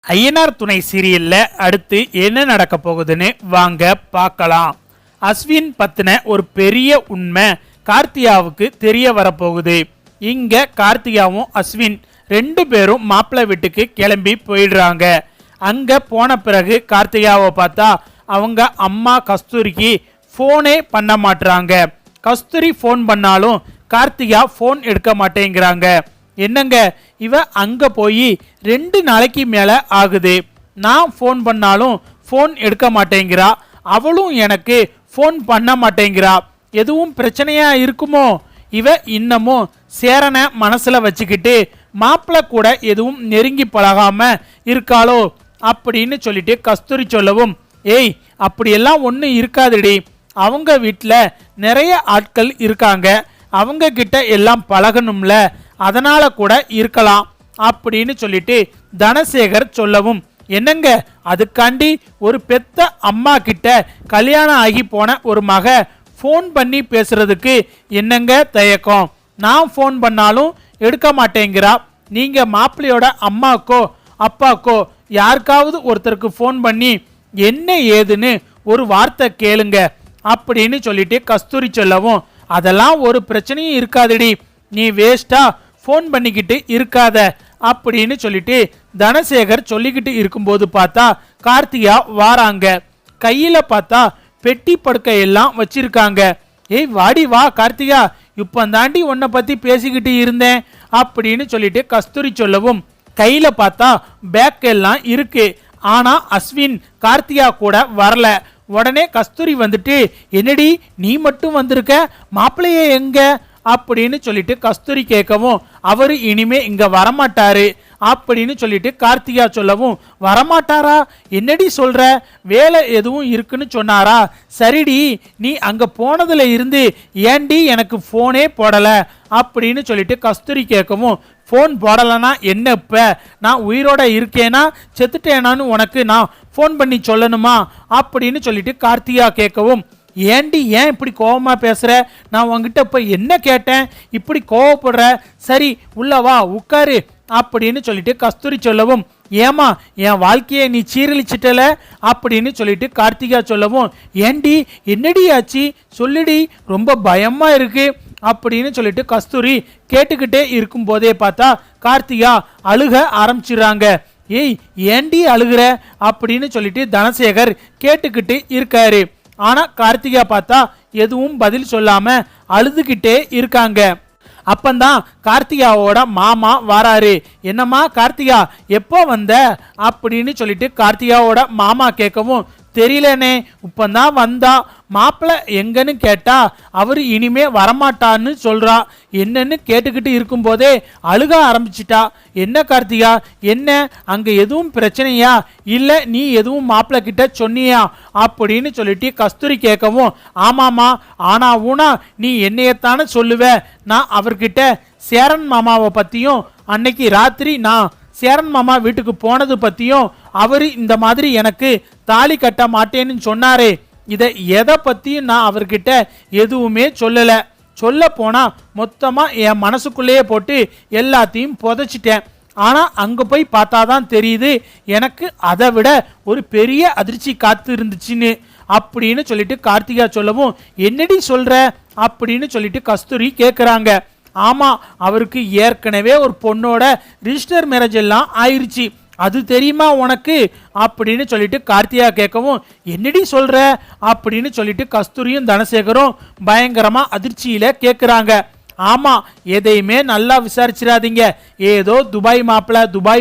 ஐயனார் துணை சீரியல்ல அடுத்து என்ன நடக்க போகுதுன்னு வாங்க பார்க்கலாம். அஸ்வின் பத்தின ஒரு பெரிய உண்மை கார்த்தியாவுக்கு தெரிய வரப்போகுது. இங்க கார்த்தியாவும் அஸ்வின் ரெண்டு பேரும் மாப்பிள்ளை வீட்டுக்கு கிளம்பி போயிடுறாங்க. அங்க போன பிறகு கார்த்தியாவை பார்த்தா அவங்க அம்மா கஸ்தூரிக்கு போனே பண்ண மாட்டாங்க. கஸ்தூரி போன் பண்ணாலும் கார்த்தியா போன் எடுக்க மாட்டேங்கிறாங்க. என்னங்க இவ அங்க போய் 2 நாளைக்கு மேல ஆகுது, நான் போன் பண்ணாலும் போன் எடுக்க மாட்டேங்கிறா, அவளும் எனக்கு போன் பண்ண மாட்டேங்கிறா, எதுவும் பிரச்சனையா இருக்குமோ? இவ இன்னமும் சேரனை மனசுல வச்சுக்கிட்டு மாப்பிள்ள கூட எதுவும் நெருங்கி பழகாம இருக்காளோ அப்படின்னு சொல்லிட்டு கஸ்தூரி சொல்லவும், ஏய் அப்படியெல்லாம் ஒன்றும் இருக்காதுடி, அவங்க வீட்டில் நிறைய ஆட்கள் இருக்காங்க, அவங்க கிட்ட எல்லாம் பழகணும்ல, அதனால கூட இருக்கலாம் அப்படின்னு சொல்லிட்டு தனசேகர் சொல்லவும், என்னங்க அதுக்காண்டி ஒரு பெத்த அம்மா கிட்ட கல்யாணம் ஆகி போன ஒரு மக ஃபோன் பண்ணி பேசுறதுக்கு என்னங்க தயக்கம்? நான் ஃபோன் பண்ணாலும் எடுக்க மாட்டேங்கிறா, நீங்க மாப்பிள்ளையோட அம்மாக்கோ அப்பாக்கோ யாருக்காவது ஒருத்தருக்கு ஃபோன் பண்ணி என்ன ஏதுன்னு ஒரு வார்த்தை கேளுங்க அப்படின்னு சொல்லிட்டு கஸ்தூரி சொல்லவும், அதெல்லாம் ஒரு பிரச்சனையும் இருக்காதுடி, நீ வேஸ்டா ஃபோன் பண்ணிக்கிட்டு இருக்காத அப்படின்னு சொல்லிட்டு தனசேகர் சொல்லிக்கிட்டு இருக்கும்போது பார்த்தா கார்த்தியா வாராங்க. கையில பார்த்தா பெட்டி படுக்கையெல்லாம் வச்சிருக்காங்க. ஏய் வாடி வா கார்த்தியா, இப்போ தாண்டி உன்னை பத்தி பேசிக்கிட்டு இருந்தேன் அப்படின்னு சொல்லிட்டு கஸ்தூரி சொல்லவும், கையில பார்த்தா பேக் எல்லாம் இருக்கு, ஆனா அஸ்வின் கார்த்தியா கூட வரல. உடனே கஸ்தூரி வந்துட்டு, என்னடி நீ மட்டும் வந்திருக்க, மாப்பிள்ளையே எங்க அப்படின்னு சொல்லிட்டு கஸ்தூரி கேட்கவும், அவரு இனிமே இங்க வரமாட்டாரு அப்படின்னு சொல்லிட்டு கார்த்திகா சொல்லவும், வரமாட்டாரா? என்னடி சொல்ற, வேலை எதுவும் இருக்குன்னு சொன்னாரா? சரிடி, நீ அங்க போனதுல இருந்து ஏண்டி எனக்கு போனே போடல அப்படின்னு சொல்லிட்டு கஸ்தூரி கேட்கவும், ஃபோன் போடலைன்னா என்ன, இப்ப நான் உயிரோட இருக்கேனா செத்துட்டேனான்னு உனக்கு நான் ஃபோன் பண்ணி சொல்லணுமா அப்படின்னு சொல்லிட்டு கார்த்திகா கேட்கவும், ஏண்டி ஏன் இப்படி கோபமா பேசுற, நான் உங்ககிட்ட இப்ப என்ன கேட்டேன் இப்படி கோவப்படுற, சரி உள்ளவா உட்காரு அப்படின்னு சொல்லிட்டு கஸ்தூரி சொல்லவும், ஏமா என் வாழ்க்கையை நீ சீரழிச்சிட்டல அப்படின்னு சொல்லிட்டு கார்த்திகா சொல்லவும், ஏண்டி என்னடி ஆச்சு சொல்லுடி, ரொம்ப பயமா இருக்கு அப்படின்னு சொல்லிட்டு கஸ்தூரி கேட்டுக்கிட்டே இருக்கும் போதே பார்த்தா கார்த்திகா அழுக ஆரம்பிச்சிடுறாங்க. ஏய் ஏண்டி அழுகுற அப்படின்னு சொல்லிட்டு தனசேகர் கேட்டுக்கிட்டு இருக்காரு. ஆனா கார்த்திகா பார்த்தா எதுவும் பதில் சொல்லாம அழுதுகிட்டே இருக்காங்க. அப்பந்தான் கார்த்திகாவோட மாமா வராரு. என்னம்மா கார்த்திகா எப்போ வந்த அப்படின்னு சொல்லிட்டு கார்த்திகாவோட மாமா கேட்கவும், தெரியலனே இப்பந்தான் வந்தா, மாப்பிள்ள எங்கன்னு கேட்டா அவரு இனிமே வரமாட்டான்னு சொல்றா, என்னன்னு கேட்டுக்கிட்டு இருக்கும் போதே அழுக ஆரம்பிச்சிட்டா. என்ன கார்த்திகா என்ன அங்க எதுவும் பிரச்சனையா, இல்ல நீ எதுவும் மாப்பிள்ள கிட்ட சொன்னியா அப்படின்னு சொல்லிட்டு கஸ்தூரி கேட்கவும், ஆமாமா, ஆனா ஊனா நீ என்னையத்தானே சொல்லுவ, நான் அவர்கிட்ட சேரன் மாமாவை பத்தியும் அன்னைக்கு ராத்திரி நான் சேரன் மாமா வீட்டுக்கு போனது பத்தியும் அவரு இந்த மாதிரி எனக்கு தாலி கட்ட மாட்டேன்னு சொன்னாரே, இதை எதை பத்தியும் நான் அவர்கிட்ட எதுவுமே சொல்லல, சொல்ல போனா மொத்தமா என் மனசுக்குள்ளேயே போட்டு எல்லாத்தையும் புதைச்சிட்டேன். ஆனா அங்க போய் பார்த்தாதான் தெரியுது எனக்கு அதை விட ஒரு பெரிய அதிர்ச்சி காத்து இருந்துச்சுன்னு அப்படின்னு சொல்லிட்டு கார்த்திகா சொல்லவும், என்னடி சொல்ற அப்படின்னு சொல்லிட்டு கஸ்தூரி கேட்குறாங்க. ஆமா, அவருக்கு ஏற்கனவே ஒரு பொண்ணோட ரிஜிஸ்டர் மேரேஜ் எல்லாம் ஆயிருச்சு, அது தெரியுமா உனக்கு அப்படின்னு சொல்லிட்டு கார்த்திகா கேட்கவும், என்னடி சொல்ற அப்படின்னு சொல்லிட்டு கஸ்தூரியும் தனசேகரும் பயங்கரமா அதிர்ச்சியில கேட்குறாங்க. ஆமா, எதையுமே நல்லா விசாரிச்சிடாதீங்க, ஏதோ துபாய்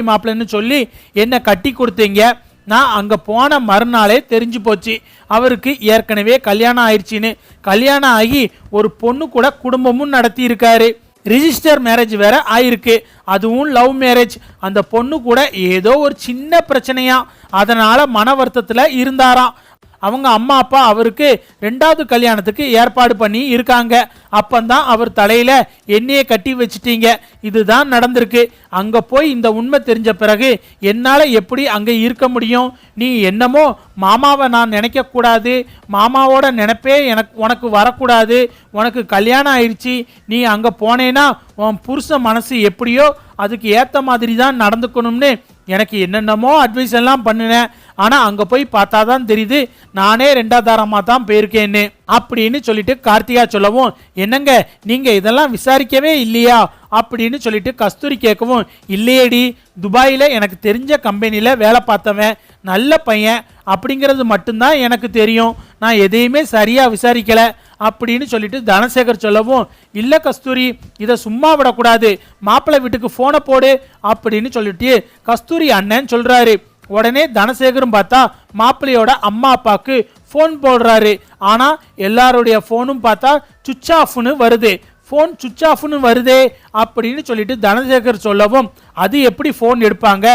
மாப்பிள்ளைன்னு சொல்லி என்ன கட்டி கொடுத்தீங்க, நான் அங்க போன மறுநாளே தெரிஞ்சு போச்சு அவருக்கு ஏற்கனவே கல்யாணம் ஆயிடுச்சின்னு. கல்யாணம் ஆகி ஒரு பொண்ணு கூட குடும்பமும் நடத்தி இருக்காரு, ரிஜிஸ்டர் மேரேஜ் வேற ஆயிருக்கு, அதுவும் லவ் மேரேஜ். அந்த பொண்ணு கூட ஏதோ ஒரு சின்ன பிரச்சனையா, அதனால மன வருத்தத்துல இருந்தாராம். அவங்க அம்மா அப்பா அவருக்கு 2வது கல்யாணத்துக்கு ஏற்பாடு பண்ணி இருக்காங்க. அப்பந்தான் அவர் தலையில எண்ணெயை கட்டி வச்சிட்டீங்க, இதுதான் நடந்திருக்கு. அங்க போய் இந்த உண்மை தெரிஞ்ச பிறகு என்னால எப்படி அங்க இருக்க முடியும்? நீ என்னமோ மாமாவை நான் நினைக்க கூடாது, மாமாவோட நினைப்பே உனக்கு வரக்கூடாது, உனக்கு கல்யாணம் ஆயிடுச்சு, நீ அங்க போனேன்னா உன் புருஷ மனசு எப்படியோ அதுக்கு ஏத்த மாதிரி தான் நடந்துக்கணும்னு எனக்கு என்னென்னமோ அட்வைஸ் எல்லாம் பண்ணினேன், ஆனா அங்க போய் பார்த்தாதான் தெரியுது நானே 2வது தாரமா தான் போயிருக்கேன்னு அப்படின்னு சொல்லிட்டு கார்த்திகா சொல்லவும், என்னங்க நீங்க இதெல்லாம் விசாரிக்கவே இல்லையா அப்படின்னு சொல்லிட்டு கஸ்தூரி கேட்கவும், இல்லையேடி, துபாயில எனக்கு தெரிஞ்ச கம்பெனியில வேலை பார்த்தவன், நல்ல பையன் அப்படிங்கிறது மட்டும்தான் எனக்கு தெரியும், நான் எதையுமே சரியா விசாரிக்கல அப்படின்னு சொல்லிட்டு தனசேகர் சொல்லவும், இல்ல கஸ்தூரி, இதை சும்மா விடக்கூடாது, மாப்பிள்ளை வீட்டுக்கு போனை போடு அப்படின்னு சொல்லிட்டு கஸ்தூரி அண்ணன் சொல்றாரு. உடனே தனசேகரும் பார்த்தா மாப்பிள்ளையோட அம்மா அப்பாவுக்கு போன் போடுறாரு. ஆனா எல்லாருடைய போனும் பார்த்தா சுவிட்ச் ஆஃப்னு வருது. போன் சுவிட்ச் ஆஃப்னு வருதே அப்படின்னு சொல்லிட்டு தனசேகர் சொல்லவும், அது எப்படி போன் எடுப்பாங்க,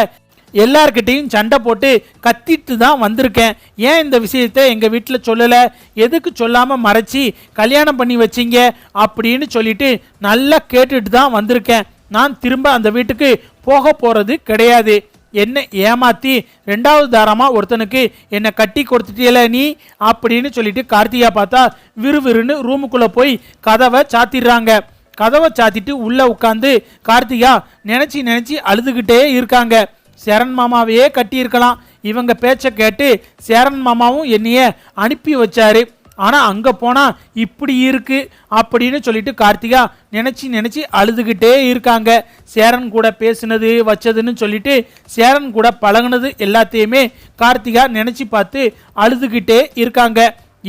எல்லார்கிட்டையும் சண்டை போட்டு கத்திட்டு தான் வந்திருக்கேன், ஏன் இந்த விஷயத்தை எங்கள் வீட்டில் சொல்லலை, எதுக்கு சொல்லாமல் மறைச்சி கல்யாணம் பண்ணி வச்சிங்க அப்படின்னு சொல்லிட்டு நல்லா கேட்டுட்டு தான் வந்திருக்கேன், நான் திரும்ப அந்த வீட்டுக்கு போக போகிறது கிடையாது, என்ன ஏமாத்தி 2வது தாரமாக ஒருத்தனுக்கு என்னை கட்டி கொடுத்துட்டியல நீ அப்படின்னு சொல்லிட்டு கார்த்திகா பார்த்தா விறுவிறுன்னு ரூமுக்குள்ளே போய் கதவை சாத்திடுறாங்க. கதவை சாத்திட்டு உள்ளே உட்காந்து கார்த்திகா நினச்சி அழுதுகிட்டே இருக்காங்க. சேரன் மாமாவையே கட்டியிருக்கலாம், இவங்க பேச்சை கேட்டு சேரன் மாமாவும் என்னைய அனுப்பி வச்சாரு, ஆனால் அங்கே போனால் இப்படி இருக்கு அப்படின்னு சொல்லிட்டு கார்த்திகா நினச்சி அழுதுகிட்டே இருக்காங்க. சேரன் கூட பேசுனது வச்சதுன்னு சொல்லிட்டு சேரன் கூட பழகுனது எல்லாத்தையுமே கார்த்திகா நினச்சி பார்த்து அழுதுகிட்டே இருக்காங்க.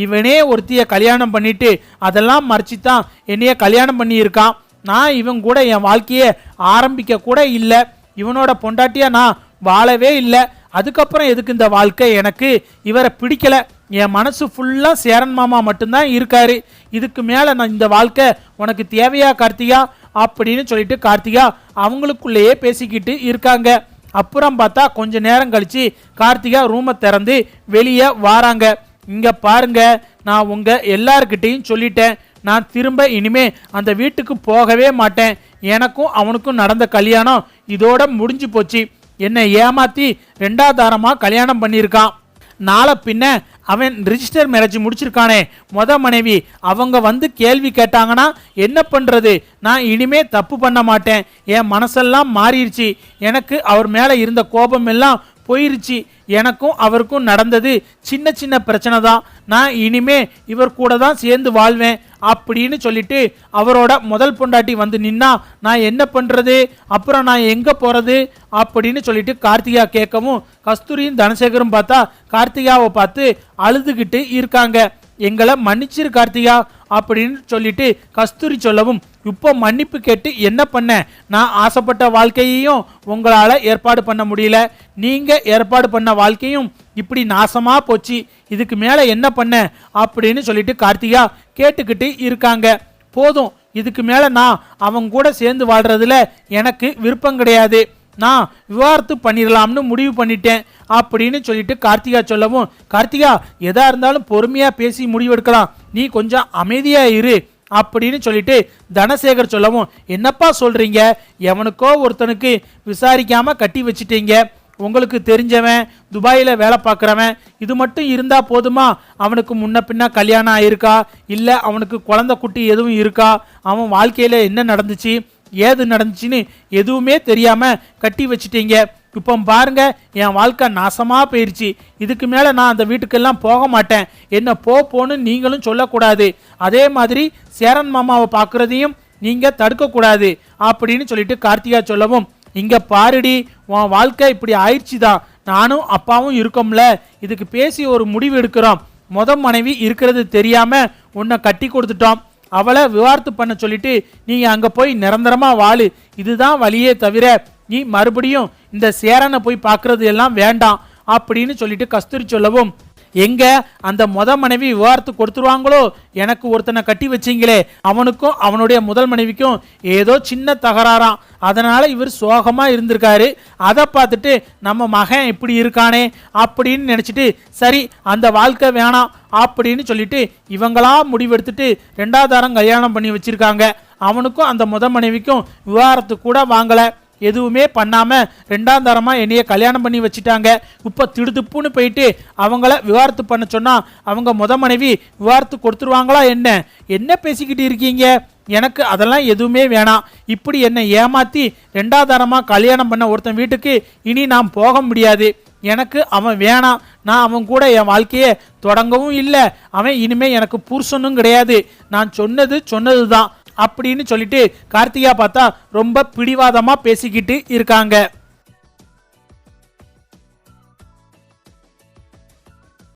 இவனே ஒருத்திய கல்யாணம் பண்ணிட்டு அதெல்லாம் மறைச்சி தான் என்னைய கல்யாணம் பண்ணியிருக்கான், நான் இவன் கூட என் வாழ்க்கையை ஆரம்பிக்க கூட இல்லை, இவனோட பொண்டாட்டியா நான் வாழவே இல்லை, அதுக்கப்புறம் எதுக்கு இந்த வாழ்க்கை, எனக்கு இவரை பிடிக்கல, என் மனசு ஃபுல்லா சேரன் மாமா மட்டும்தான் இருக்காரு, இதுக்கு மேல நான் இந்த வாழ்க்கை உனக்கு தேவையா கார்த்திகா அப்படின்னு சொல்லிட்டு கார்த்திகா அவங்களுக்குள்ளேயே பேசிக்கிட்டு இருக்காங்க. அப்புறம் பார்த்தா கொஞ்ச நேரம் கழிச்சு கார்த்திகா ரூமை திறந்து வெளியே வாராங்க. இங்க பாருங்க, நான் உங்க எல்லார்கிட்டையும் சொல்லிட்டேன், நான் திரும்ப இனிமே அந்த வீட்டுக்கு போகவே மாட்டேன், எனக்கும் அவனுக்கும் நடந்த கல்யாணம் இதோட முடிஞ்சு போச்சு, என்னை ஏமாத்தி 2வது தாரமா கல்யாணம் பண்ணியிருக்கான், நாளை பின்ன அவன் ரிஜிஸ்டர் மேரேஜ் முடிச்சிருக்கானே மனைவி, அவங்க வந்து கேள்வி கேட்டாங்கன்னா என்ன பண்றது, நான் இனிமே தப்பு பண்ண மாட்டேன், என் மனசெல்லாம் மாறிடுச்சு, எனக்கு அவர் மேல இருந்த கோபம் எல்லாம் போயிருச்சு, எனக்கும் அவருக்கும் நடந்தது சின்ன பிரச்சனை தான், நான் இனிமே இவர் கூட தான் சேர்ந்து வாழ்வேன் அப்படின்னு சொல்லிட்டு அவரோட முதல் பொண்டாட்டி வந்து நின்னா நான் என்ன பண்றது, அப்புறம் நான் எங்க போறது அப்படின்னு சொல்லிட்டு கார்த்திகா கேட்கவும், கஸ்தூரியும் தனசேகரும் பார்த்தா கார்த்திகாவை பார்த்து அழுதுகிட்டு இருக்காங்க. எங்களை மன்னிச்சிரு கார்த்திகா அப்படின்னு சொல்லிட்டு கஸ்தூரி சொல்லவும், இப்போ மன்னிப்பு கேட்டு என்ன பண்ண, நான் ஆசைப்பட்ட வாழ்க்கையையும் உங்களால் ஏற்பாடு பண்ண முடியல, நீங்க ஏற்பாடு பண்ண வாழ்க்கையும் இப்படி நாசமா போச்சு, இதுக்கு மேல என்ன பண்ண அப்படின்னு சொல்லிட்டு கார்த்திகா கேட்டுக்கிட்டு இருக்காங்க. போதும், இதுக்கு மேல நான் அவங்க கூட சேர்ந்து வாழ்றதுல எனக்கு விருப்பம் கிடையாது, நான் விவாகரத்து பண்ணிடலாம்னு முடிவு பண்ணிட்டேன் அப்படின்னு சொல்லிட்டு கார்த்திகா சொல்லவும், கார்த்திகா எதா இருந்தாலும் பொறுமையா பேசி முடிவெடுக்கலாம், நீ கொஞ்சம் அமைதியா இரு அப்படின்னு சொல்லிட்டு தனசேகர் சொல்லவும், என்னப்பா சொல்றீங்க, எவனுக்கோ ஒருத்தனுக்கு விசாரிக்காம கட்டி வச்சிட்டீங்க, உங்களுக்கு தெரிஞ்சவன் துபாயில வேலை பார்க்குறவன், இது மட்டும் இருந்தா போதுமா, அவனுக்கு முன்ன பின்ன கல்யாணம் ஆயிருக்கா, இல்லை அவனுக்கு குழந்தை குட்டி எதுவும் இருக்கா, அவன் வாழ்க்கையில என்ன நடந்துச்சு ஏது நடந்துச்சுன்னு எதுவுமே தெரியாம கட்டி வச்சிட்டீங்க, இப்போ பாருங்க என் வாழ்க்கை நாசமா போயிருச்சு, இதுக்கு மேல நான் அந்த வீட்டுக்கெல்லாம் போக மாட்டேன், என்ன போன்னு நீங்களும் சொல்லக்கூடாது, அதே மாதிரி சேரன் மாமாவை பார்க்கறதையும் நீங்க தடுக்க கூடாது அப்படின்னு சொல்லிட்டு கார்த்திகா சொல்லவும், இங்க பாருடி, உன் வாழ்க்கை இப்படி ஆயிடுச்சுதான், நானும் அப்பாவும் இருக்கோம்ல, இதுக்கு பேசி ஒரு முடிவு எடுக்கிறோம், மனைவி இருக்கிறது தெரியாம உன்னை கட்டி கொடுத்துட்டோம், அவளை விவாகரத்து பண்ண சொல்லிட்டு நீங்க அங்க போய் நிரந்தரமா வாழு, இதுதான் வழியே தவிர நீ மறுபடியும் இந்த சேரனை போய் பார்க்கறது எல்லாம் வேண்டாம் அப்படின்னு சொல்லிட்டு கஸ்தூரி சொல்லவும், எங்க அந்த மனைவி விவாகரத்து கொடுத்துருவாங்களோ, எனக்கு ஒருத்தனை கட்டி வச்சிங்களே அவனுக்கும் அவனுடைய முதல் மனைவிக்கும் ஏதோ சின்ன தகராறாம், அதனால இவர் சோகமா இருந்திருக்காரு, அதை பார்த்துட்டு நம்ம மகன் இப்படி இருக்கானே அப்படின்னு நினைச்சிட்டு சரி அந்த வாழ்க்கை வேணாம் அப்படின்னு சொல்லிட்டு இவங்களா முடிவெடுத்துட்டு 2வது தாரம் கல்யாணம் பண்ணி வச்சிருக்காங்க, அவனுக்கும் அந்த மனைவிக்கும் விவாகரத்து கூட வாங்கல, எதுவுமே பண்ணாம ரெண்டாம் தரமா என்னைய கல்யாணம் பண்ணி வச்சுட்டாங்க. இப்ப திடுதுப்புன்னு போயிட்டு அவங்கள விவாகரத்து பண்ண சொன்னா அவங்க மனைவி விவாகரத்து கொடுத்துருவாங்களா? என்ன பேசிக்கிட்டு இருக்கீங்க? எனக்கு அதெல்லாம் எதுவுமே வேணாம். இப்படி என்னை ஏமாத்தி ரெண்டாம் தரமா கல்யாணம் பண்ண ஒருத்தன் வீட்டுக்கு இனி நான் போக முடியாது. எனக்கு அவன் வேணாம். நான் அவன் கூட என் வாழ்க்கையை தொடங்கவும் இல்லை. அவன் இனிமே எனக்கு புருஷனும் கிடையாது. நான் சொன்னது தான் அப்படின்னு சொல்லிட்டு கார்த்திகா பார்த்தா ரொம்ப பிடிவாதமா பேசிக்கிட்டு இருக்காங்க.